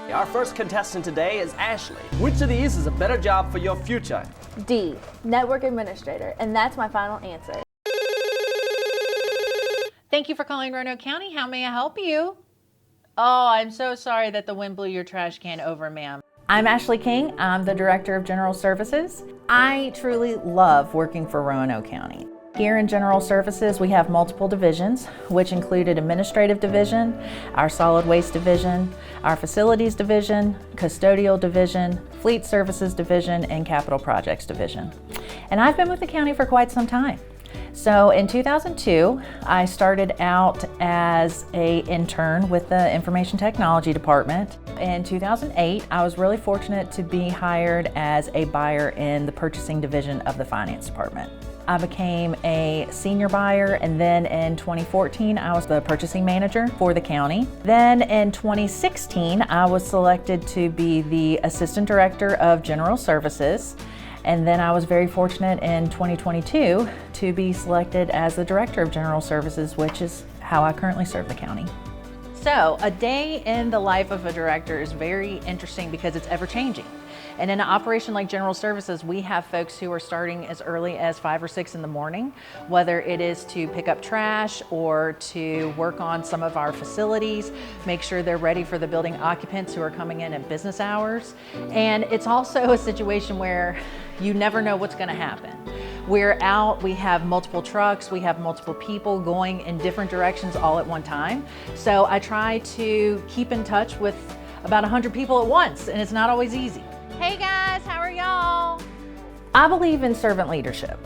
Our first contestant today is Ashley. Which of these is a better job for your future? D, network administrator, and that's my final answer. Thank you for calling Roanoke County. How may I help you? Oh, I'm so sorry that the wind blew your trash can over, ma'am. I'm Ashley King. I'm the Director of General Services. I truly love working for Roanoke County. Here in General Services, we have multiple divisions, which included Administrative Division, our Solid Waste Division, our Facilities Division, Custodial Division, Fleet Services Division, and Capital Projects Division. And I've been with the county for quite some time. So in 2002, I started out as an intern with the Information Technology Department. In 2008, I was really fortunate to be hired as a buyer in the Purchasing Division of the Finance Department. I became a senior buyer, and then in 2014 I was the purchasing manager for the county. Then in 2016 I was selected to be the assistant director of general services, and then I was very fortunate in 2022 to be selected as the director of general services, which is how I currently serve the county. So a day in the life of a director is very interesting because it's ever changing. And in an operation like General Services, we have folks who are starting as early as 5 or 6 in the morning, whether it is to pick up trash or to work on some of our facilities, make sure they're ready for the building occupants who are coming in at business hours. And it's also a situation where you never know what's going to happen. We're out, we have multiple trucks, we have multiple people going in different directions all at one time. So I try to keep in touch with about 100 people at once, and it's not always easy. Hey guys, how are y'all? I believe in servant leadership.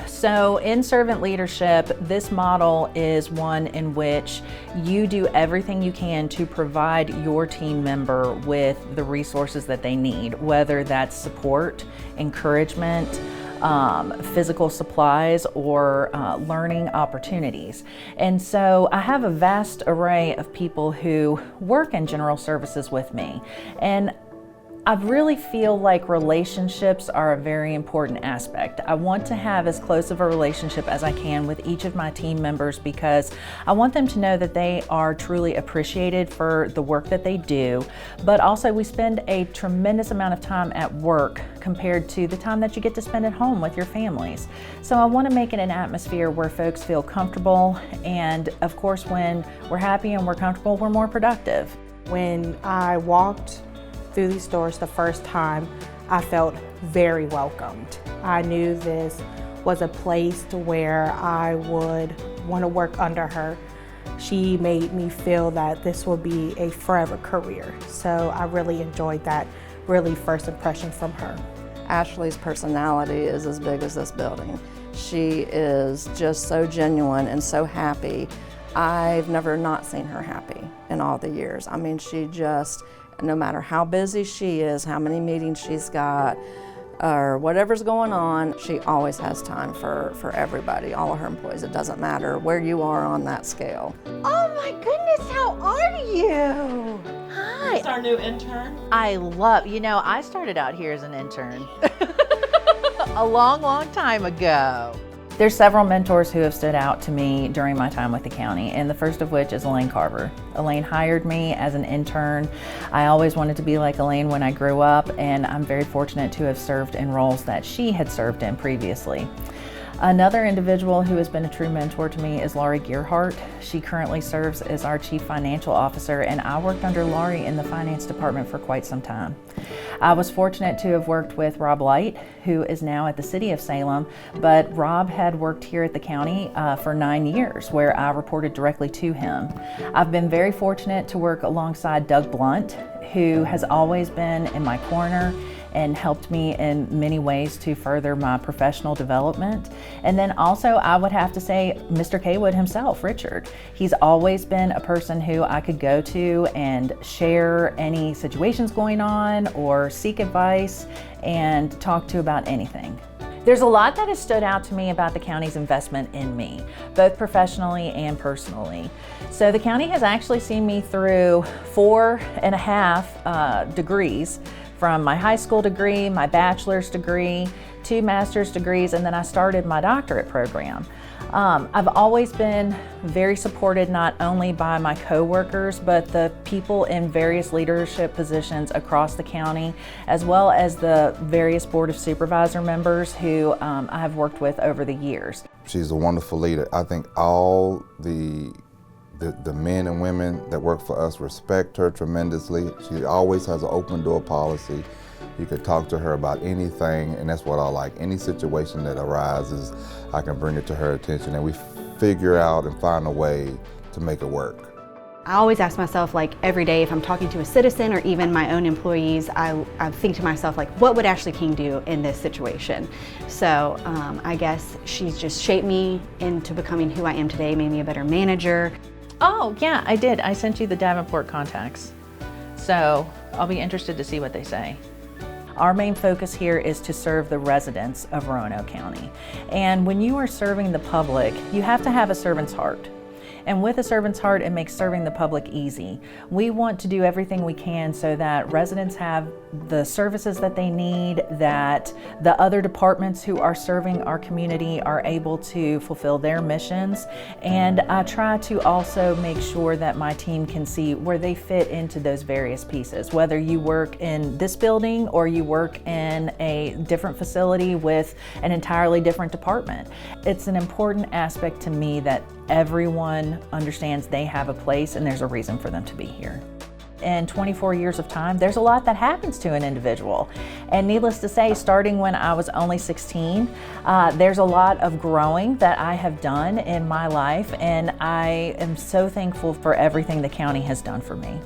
So in servant leadership, this model is one in which you do everything you can to provide your team member with the resources that they need, whether that's support, encouragement, physical supplies, or learning opportunities. And so I have a vast array of people who work in general services with me. And I really feel like relationships are a very important aspect. I want to have as close of a relationship as I can with each of my team members because I want them to know that they are truly appreciated for the work that they do, but also we spend a tremendous amount of time at work compared to the time that you get to spend at home with your families. So I want to make it an atmosphere where folks feel comfortable, and of course when we're happy and we're comfortable, we're more productive. When I walked through these doors the first time, I felt very welcomed. I knew this was a place to where I would want to work under her. She made me feel that this would be a forever career. So I really enjoyed that really first impression from her. Ashley's personality is as big as this building. She is just so genuine and so happy. I've never not seen her happy in all the years. I mean, she just, no matter how busy she is, how many meetings she's got, or whatever's going on, she always has time for everybody, all of her employees. It doesn't matter where you are on that scale. Oh my goodness, how are you? Hi. This is our new intern. I started out here as an intern a long, long time ago. There's several mentors who have stood out to me during my time with the county, and the first of which is Elaine Carver. Elaine hired me as an intern. I always wanted to be like Elaine when I grew up, and I'm very fortunate to have served in roles that she had served in previously. Another individual who has been a true mentor to me is Laurie Gearhart. She currently serves as our Chief Financial Officer, and I worked under Laurie in the Finance Department for quite some time. I was fortunate to have worked with Rob Light, who is now at the City of Salem, but Rob had worked here at the county for 9 years, where I reported directly to him. I've been very fortunate to work alongside Doug Blunt, who has always been in my corner and helped me in many ways to further my professional development. And then also I would have to say Mr. Kaywood himself, Richard. He's always been a person who I could go to and share any situations going on or seek advice and talk to about anything. There's a lot that has stood out to me about the county's investment in me, both professionally and personally. So the county has actually seen me through 4.5 degrees, from my high school degree, my bachelor's degree, 2 master's degrees, and then I started my doctorate program. I've always been very supported not only by my coworkers, but the people in various leadership positions across the county, as well as the various Board of Supervisor members who I have worked with over the years. She's a wonderful leader. I think all the men and women that work for us respect her tremendously. She always has an open door policy. You could talk to her about anything, and that's what I like. Any situation that arises, I can bring it to her attention, and we figure out and find a way to make it work. I always ask myself, like, every day, if I'm talking to a citizen or even my own employees, I think to myself, like, what would Ashley King do in this situation? So I guess she's just shaped me into becoming who I am today, made me a better manager. Oh, yeah, I did. I sent you the Davenport contacts. So I'll be interested to see what they say. Our main focus here is to serve the residents of Roanoke County. And when you are serving the public, you have to have a servant's heart. And with a servant's heart, it makes serving the public easy. We want to do everything we can so that residents have the services that they need, that the other departments who are serving our community are able to fulfill their missions. And I try to also make sure that my team can see where they fit into those various pieces, whether you work in this building or you work in a different facility with an entirely different department. It's an important aspect to me that everyone understands they have a place and there's a reason for them to be here. In 24 years of time, there's a lot that happens to an individual. And needless to say, starting when I was only 16, there's a lot of growing that I have done in my life, and I am so thankful for everything the county has done for me.